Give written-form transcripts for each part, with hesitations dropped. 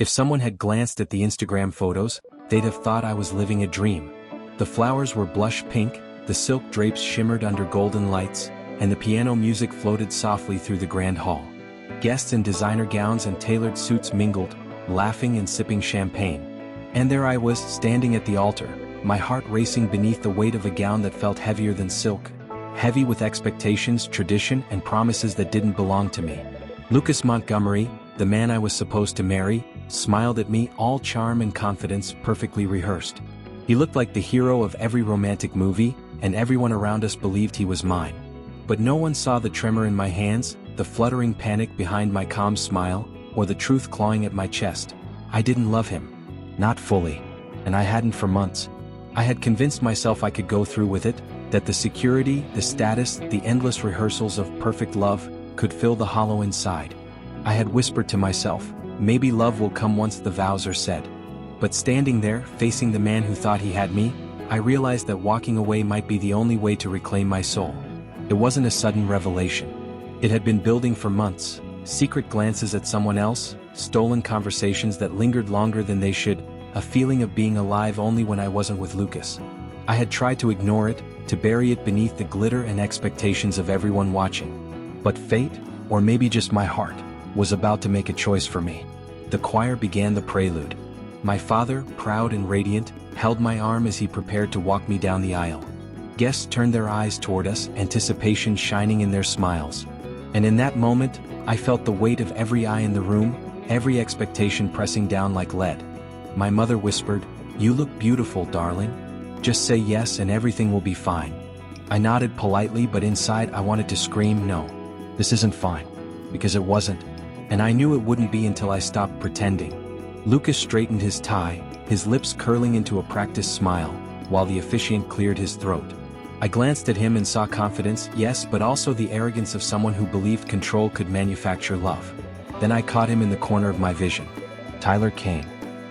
If someone had glanced at the Instagram photos, they'd have thought I was living a dream. The flowers were blush pink, the silk drapes shimmered under golden lights, and the piano music floated softly through the grand hall. Guests in designer gowns and tailored suits mingled, laughing and sipping champagne. And there I was, standing at the altar, my heart racing beneath the weight of a gown that felt heavier than silk. Heavy with expectations, tradition, and promises that didn't belong to me. Lucas Montgomery, the man I was supposed to marry, smiled at me, all charm and confidence, perfectly rehearsed. He looked like the hero of every romantic movie, and everyone around us believed he was mine. But no one saw the tremor in my hands, the fluttering panic behind my calm smile, or the truth clawing at my chest. I didn't love him. Not fully. And I hadn't for months. I had convinced myself I could go through with it, that the security, the status, the endless rehearsals of perfect love could fill the hollow inside. I had whispered to myself, maybe love will come once the vows are said. But standing there, facing the man who thought he had me, I realized that walking away might be the only way to reclaim my soul. It wasn't a sudden revelation. It had been building for months, secret glances at someone else, stolen conversations that lingered longer than they should, a feeling of being alive only when I wasn't with Lucas. I had tried to ignore it, to bury it beneath the glitter and expectations of everyone watching. But fate, or maybe just my heart, was about to make a choice for me. The choir began the prelude. My father, proud and radiant, held my arm as he prepared to walk me down the aisle. Guests turned their eyes toward us, anticipation shining in their smiles. And in that moment, I felt the weight of every eye in the room, every expectation pressing down like lead. My mother whispered, "You look beautiful, darling. Just say yes and everything will be fine." I nodded politely, but inside I wanted to scream, "No, this isn't fine." Because it wasn't. And I knew it wouldn't be until I stopped pretending. Lucas straightened his tie, his lips curling into a practiced smile, while the officiant cleared his throat. I glanced at him and saw confidence, yes, but also the arrogance of someone who believed control could manufacture love. Then I caught him in the corner of my vision. Tyler Kane.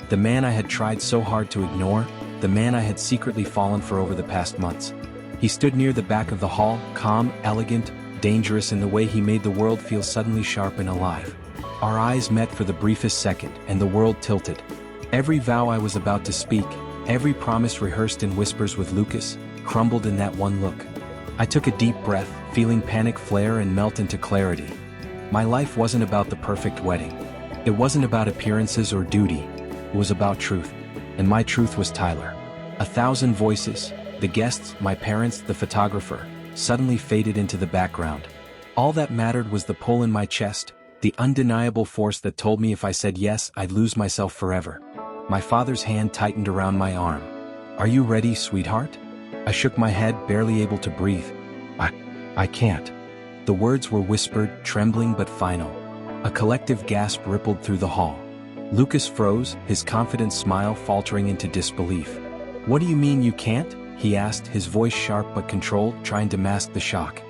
The man I had tried so hard to ignore, the man I had secretly fallen for over the past months. He stood near the back of the hall, calm, elegant, dangerous in the way he made the world feel suddenly sharp and alive. Our eyes met for the briefest second, and the world tilted. Every vow I was about to speak, every promise rehearsed in whispers with Lucas, crumbled in that one look. I took a deep breath, feeling panic flare and melt into clarity. My life wasn't about the perfect wedding. It wasn't about appearances or duty. It was about truth. And my truth was Tyler. 1,000 voices, the guests, my parents, the photographer, suddenly faded into the background. All that mattered was the pull in my chest, the undeniable force that told me if I said yes, I'd lose myself forever. My father's hand tightened around my arm. "Are you ready, sweetheart?" I shook my head, barely able to breathe. I can't." The words were whispered, trembling but final. A collective gasp rippled through the hall. Lucas froze, his confident smile faltering into disbelief. "What do you mean you can't?" he asked, his voice sharp but controlled, trying to mask the shock.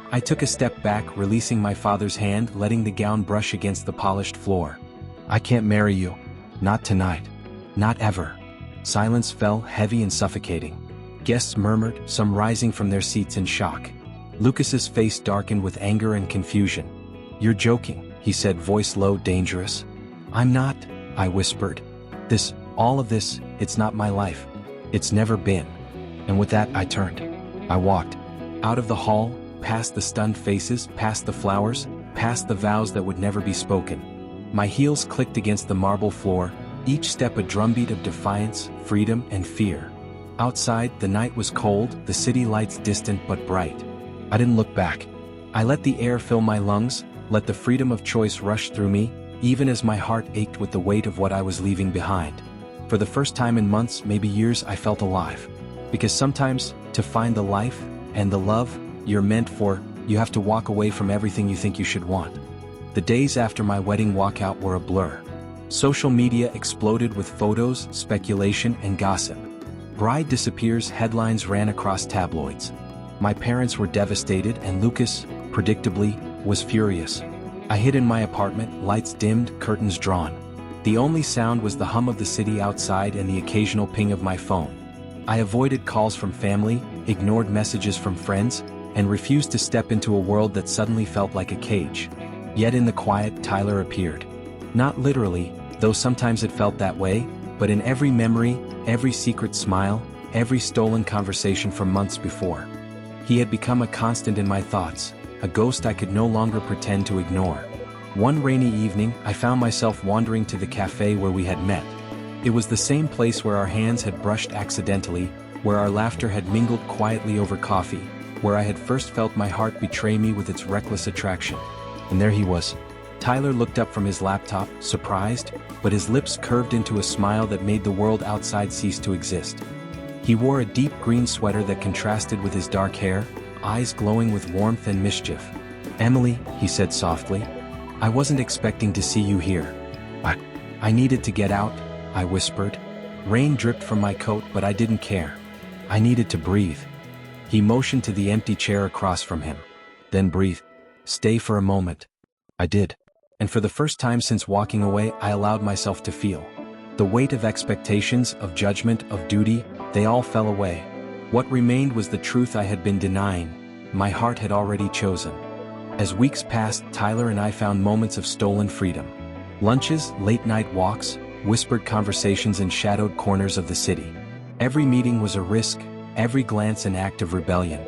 I took a step back, releasing my father's hand, letting the gown brush against the polished floor. "I can't marry you. Not tonight. Not ever." Silence fell, heavy and suffocating. Guests murmured, some rising from their seats in shock. Lucas's face darkened with anger and confusion. "You're joking," he said, voice low, dangerous. "I'm not," I whispered. All of this, it's not my life. It's never been." And with that, I turned. I walked out of the hall, past the stunned faces, past the flowers, past the vows that would never be spoken. My heels clicked against the marble floor, each step a drumbeat of defiance, freedom, and fear. Outside, the night was cold, the city lights distant but bright. I didn't look back. I let the air fill my lungs, let the freedom of choice rush through me, even as my heart ached with the weight of what I was leaving behind. For the first time in months, maybe years, I felt alive. Because sometimes, to find the life and the love you're meant for, you have to walk away from everything you think you should want. The days after my wedding walkout were a blur. Social media exploded with photos, speculation, and gossip. Bride disappears, headlines ran across tabloids. My parents were devastated, and Lucas, predictably, was furious. I hid in my apartment, lights dimmed, curtains drawn. The only sound was the hum of the city outside and the occasional ping of my phone. I avoided calls from family, ignored messages from friends, and refused to step into a world that suddenly felt like a cage. Yet in the quiet, Tyler appeared. Not literally, though sometimes it felt that way, but in every memory, every secret smile, every stolen conversation from months before. He had become a constant in my thoughts, a ghost I could no longer pretend to ignore. One rainy evening, I found myself wandering to the cafe where we had met. It was the same place where our hands had brushed accidentally, where our laughter had mingled quietly over coffee, where I had first felt my heart betray me with its reckless attraction. And there he was. Tyler looked up from his laptop, surprised, but his lips curved into a smile that made the world outside cease to exist. He wore a deep green sweater that contrasted with his dark hair, eyes glowing with warmth and mischief. "Emily," he said softly, "I wasn't expecting to see you here." I needed to get out," I whispered. Rain dripped from my coat, but I didn't care. I needed to breathe. He motioned to the empty chair across from him. "Then breathe. Stay for a moment." I did. And for the first time since walking away, I allowed myself to feel. The weight of expectations, of judgment, of duty, they all fell away. What remained was the truth I had been denying. My heart had already chosen. As weeks passed, Tyler and I found moments of stolen freedom. Lunches, late-night walks, whispered conversations in shadowed corners of the city. Every meeting was a risk, every glance an act of rebellion.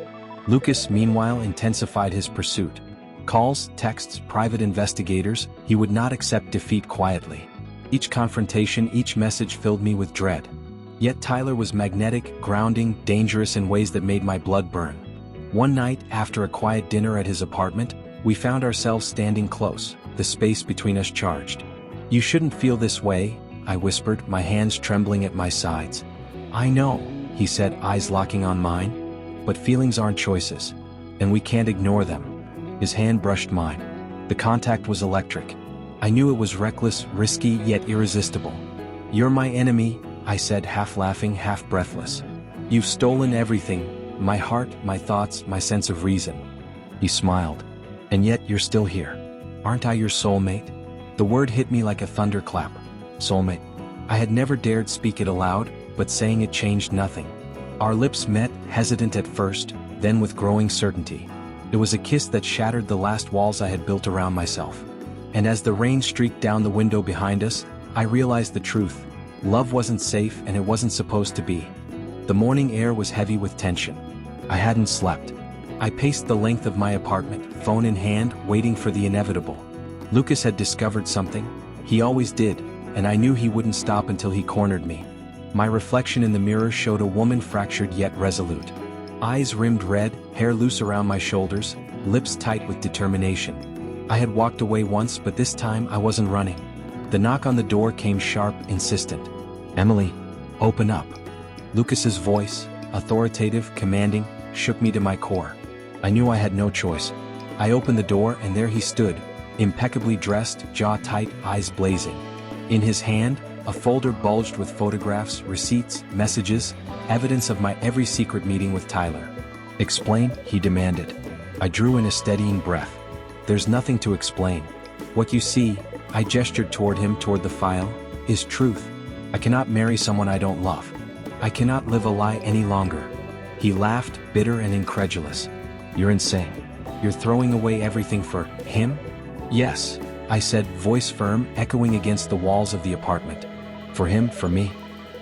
Lucas, meanwhile, intensified his pursuit. Calls, texts, private investigators, he would not accept defeat quietly. Each confrontation, each message filled me with dread. Yet Tyler was magnetic, grounding, dangerous in ways that made my blood burn. One night, after a quiet dinner at his apartment, we found ourselves standing close, the space between us charged. "You shouldn't feel this way," I whispered, my hands trembling at my sides. "I know," he said, eyes locking on mine. "But feelings aren't choices. And we can't ignore them." His hand brushed mine. The contact was electric. I knew it was reckless, risky, yet irresistible. "You're my enemy," I said, half laughing, half breathless. "You've stolen everything, my heart, my thoughts, my sense of reason." He smiled. "And yet you're still here. Aren't I your soulmate?" The word hit me like a thunderclap. Soulmate. I had never dared speak it aloud, but saying it changed nothing. Our lips met, hesitant at first, then with growing certainty. It was a kiss that shattered the last walls I had built around myself. And as the rain streaked down the window behind us, I realized the truth. Love wasn't safe, and it wasn't supposed to be. The morning air was heavy with tension. I hadn't slept. I paced the length of my apartment, phone in hand, waiting for the inevitable. Lucas had discovered something. He always did, and I knew he wouldn't stop until he cornered me. My reflection in the mirror showed a woman fractured yet resolute. Eyes rimmed red, hair loose around my shoulders, lips tight with determination. I had walked away once, but this time I wasn't running. The knock on the door came sharp, insistent. "Emily, open up." Lucas's voice, authoritative, commanding, shook me to my core. I knew I had no choice. I opened the door, and there he stood, impeccably dressed, jaw tight, eyes blazing. In his hand, a folder bulged with photographs, receipts, messages, evidence of my every secret meeting with Tyler. "Explain," he demanded. I drew in a steadying breath. "There's nothing to explain. What you see," I gestured toward him, toward the file, "is truth. I cannot marry someone I don't love. I cannot live a lie any longer." He laughed, bitter and incredulous. "You're insane. You're throwing away everything for him?" "Yes," I said, voice firm, echoing against the walls of the apartment. "For him, for me.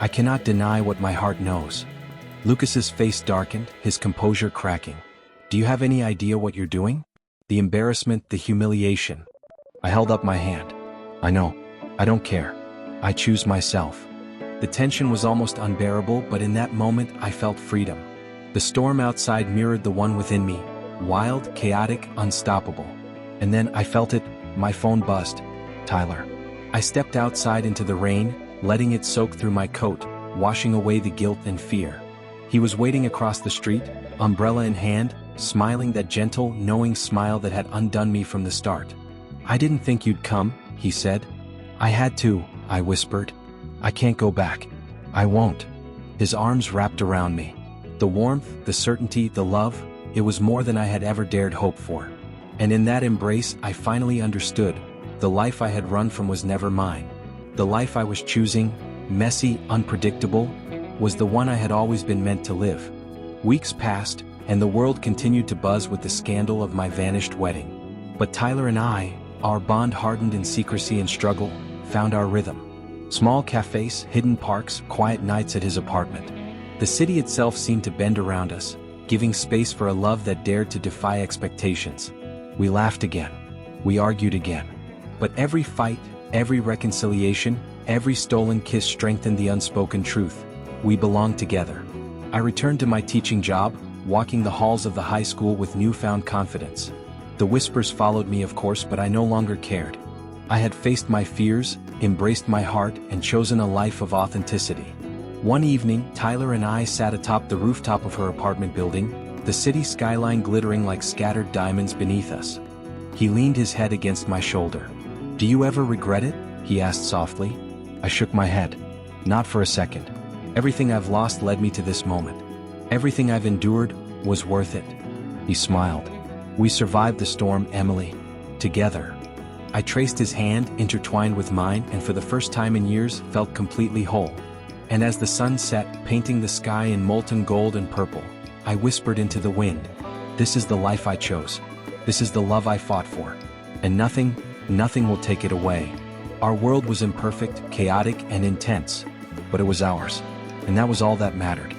I cannot deny what my heart knows." Lucas's face darkened, his composure cracking. "Do you have any idea what you're doing? The embarrassment, the humiliation." I held up my hand. "I know. I don't care. I choose myself." The tension was almost unbearable, but in that moment I felt freedom. The storm outside mirrored the one within me, wild, chaotic, unstoppable. And then I felt it, my phone buzzed. Tyler. I stepped outside into the rain, letting it soak through my coat, washing away the guilt and fear. He was waiting across the street, umbrella in hand, smiling that gentle, knowing smile that had undone me from the start. "I didn't think you'd come," he said. "I had to," I whispered. "I can't go back. I won't." His arms wrapped around me. The warmth, the certainty, the love, it was more than I had ever dared hope for. And in that embrace, I finally understood. The life I had run from was never mine. The life I was choosing, messy, unpredictable, was the one I had always been meant to live. Weeks passed, and the world continued to buzz with the scandal of my vanished wedding. But Tyler and I, Our bond hardened in secrecy and struggle, found our rhythm. Small cafes, hidden parks, quiet nights at his apartment. The city itself seemed to bend around us, giving space for a love that dared to defy expectations. We laughed again. We argued again. But every fight, every reconciliation, every stolen kiss strengthened the unspoken truth. We belonged together. I returned to my teaching job, walking the halls of the high school with newfound confidence. The whispers followed me, of course, but I no longer cared. I had faced my fears, embraced my heart, and chosen a life of authenticity. One evening, Tyler and I sat atop the rooftop of her apartment building, the city skyline glittering like scattered diamonds beneath us. He leaned his head against my shoulder. "Do you ever regret it?" he asked softly. I shook my head. "Not for a second. Everything I've lost led me to this moment. Everything I've endured was worth it." He smiled. "We survived the storm, Emily. Together." I traced his hand, intertwined with mine, and for the first time in years felt completely whole. And as the sun set, painting the sky in molten gold and purple, I whispered into the wind, "This is the life I chose. This is the love I fought for. And nothing will take it away." Our world was imperfect, chaotic, and intense, but it was ours. And that was all that mattered.